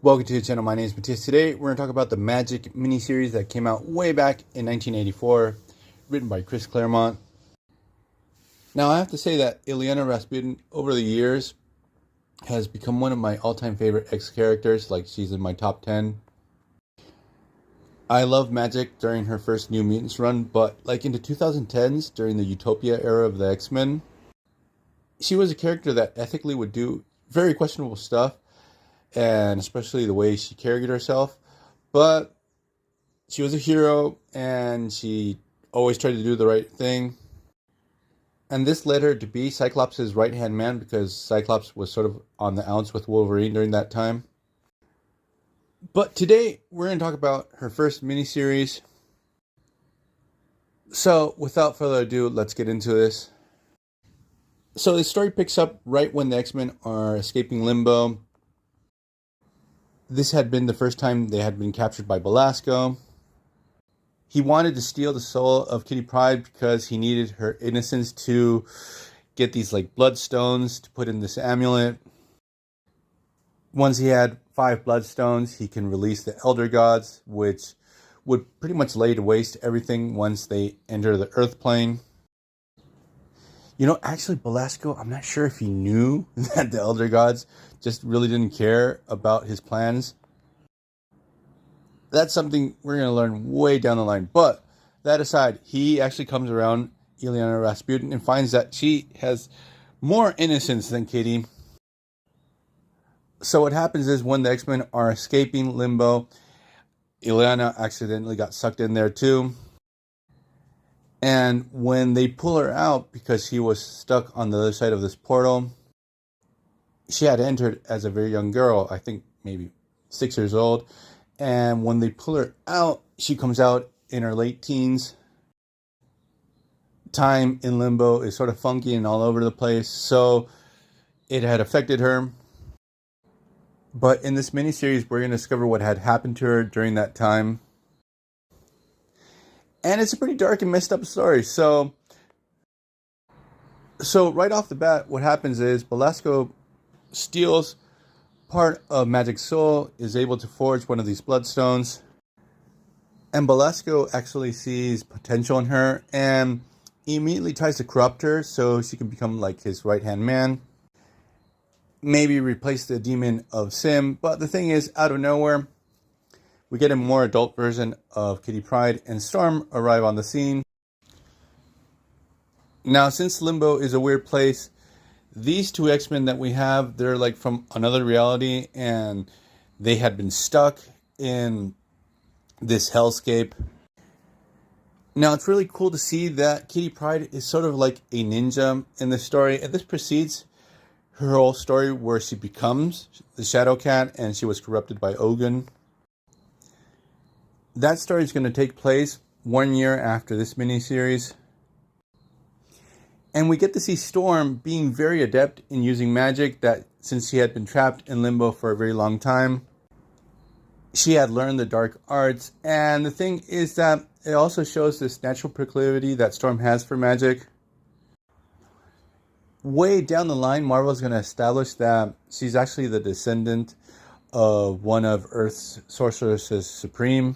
Welcome to the channel. My name is Matthias. Today we're going to talk about the Magik miniseries that came out way back in 1984, written by Chris Claremont. Now I have to say that Ileana Rasputin over the years has become one of my all-time favorite X characters. Like, she's in my top 10. I love Magik during her first New Mutants run, but like in the 2010s during the Utopia era of the X-Men, she was a character that ethically would do very questionable stuff, and especially the way she carried herself. But she was a hero, and she always tried to do the right thing. And this led her to be Cyclops' right-hand man, because Cyclops was sort of on the outs with Wolverine during that time. But today, we're going to talk about her first miniseries. So, without further ado, let's get into this. So, the story picks up right when the X-Men are escaping Limbo. This had been the first time they had been captured by Belasco. He wanted to steal the soul of Kitty Pryde because he needed her innocence to get these like bloodstones to put in this amulet. Once he had 5 bloodstones, he can release the Elder Gods, which would pretty much lay to waste everything once they enter the Earth plane. You know, actually, Belasco, I'm not sure if he knew that the Elder Gods just really didn't care about his plans. That's something we're going to learn way down the line. But that aside, he actually comes around Ileana Rasputin and finds that she has more innocence than Kitty. So what happens is, when the X-Men are escaping Limbo, Ileana accidentally got sucked in there too. And when they pull her out, because she was stuck on the other side of this portal, she had entered as a very young girl, I think maybe 6 years old. And when they pull her out, she comes out in her late teens. Time in Limbo is sort of funky and all over the place, so it had affected her. But in this miniseries, we're going to discover what had happened to her during that time. And it's a pretty dark and messed up story. So right off the bat, what happens is Belasco steals part of Magik's soul, is able to forge one of these bloodstones. And Belasco actually sees potential in her and immediately tries to corrupt her so she can become like his right-hand man. Maybe replace the demon of Sim. But the thing is, out of nowhere, we get a more adult version of Kitty Pryde and Storm arrive on the scene. Now, since Limbo is a weird place, these two X-Men that we have, they're like from another reality, and they had been stuck in this hellscape. Now, it's really cool to see that Kitty Pryde is sort of like a ninja in the story, and this precedes her whole story where she becomes the Shadow Cat and she was corrupted by Ogun. That story is going to take place 1 year after this miniseries. And we get to see Storm being very adept in using magic, that since she had been trapped in Limbo for a very long time, she had learned the dark arts. And the thing is that it also shows this natural proclivity that Storm has for magic. Way down the line, Marvel is going to establish that she's actually the descendant of one of Earth's sorceresses supreme.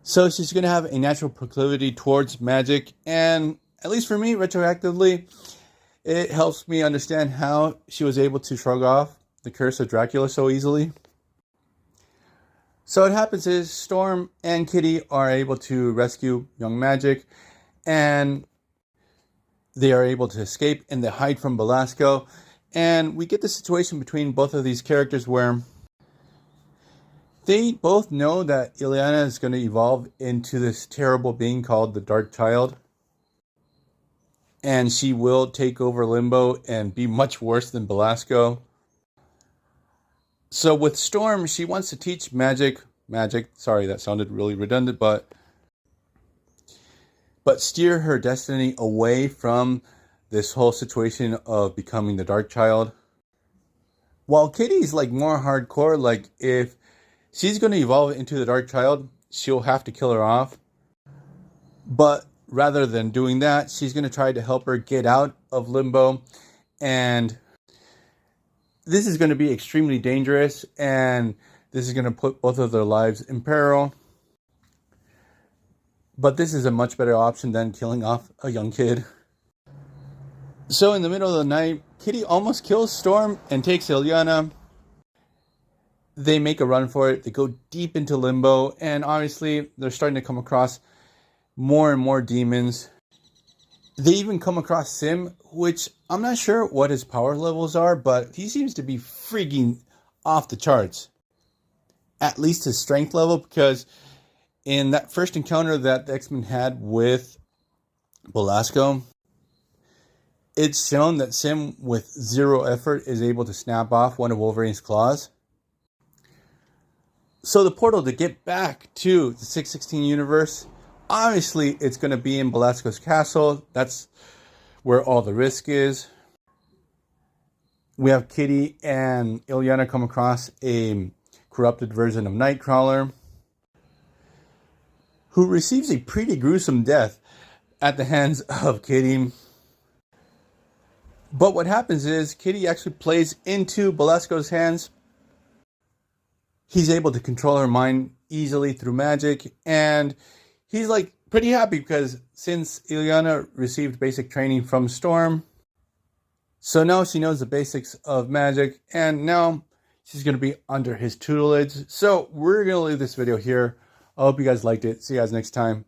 So she's going to have a natural proclivity towards magic, and at least for me, retroactively, it helps me understand how she was able to shrug off the curse of Dracula so easily. So what happens is, Storm and Kitty are able to rescue young Magik, and they are able to escape and they hide from Belasco. And we get the situation between both of these characters where they both know that Ileana is going to evolve into this terrible being called the Dark Child. And she will take over Limbo and be much worse than Belasco. So with Storm, she wants to teach Magik, sorry, that sounded really redundant, but steer her destiny away from this whole situation of becoming the Dark Child. While Kitty's like more hardcore, like if she's going to evolve into the Dark Child, she'll have to kill her off. But rather than doing that, she's going to try to help her get out of Limbo. And This is going to be extremely dangerous, and this is going to put both of their lives in peril. But this is a much better option than killing off a young kid. So in the middle of the night, Kitty almost kills Storm and takes Ilyana. They make a run for it. They go deep into limbo, and obviously they're starting to come across more and more demons. They even come across Sim, which I'm not sure what his power levels are, but he seems to be freaking off the charts. At least his strength level, because in that first encounter that the X-Men had with Belasco, it's shown that Sim, with zero effort, is able to snap off one of Wolverine's claws. So the portal to get back to the 616 universe, obviously it's going to be in Belasco's castle. That's where all the risk is. We have Kitty and Ilyana come across a corrupted version of Nightcrawler, who receives a pretty gruesome death at the hands of Kitty. But what happens is Kitty actually plays into Belasco's hands. He's able to control her mind easily through magic, and he's like pretty happy because since Ilyana received basic training from Storm, so now she knows the basics of magic, and now she's going to be under his tutelage. So we're going to leave this video here. I hope you guys liked it. See you guys next time.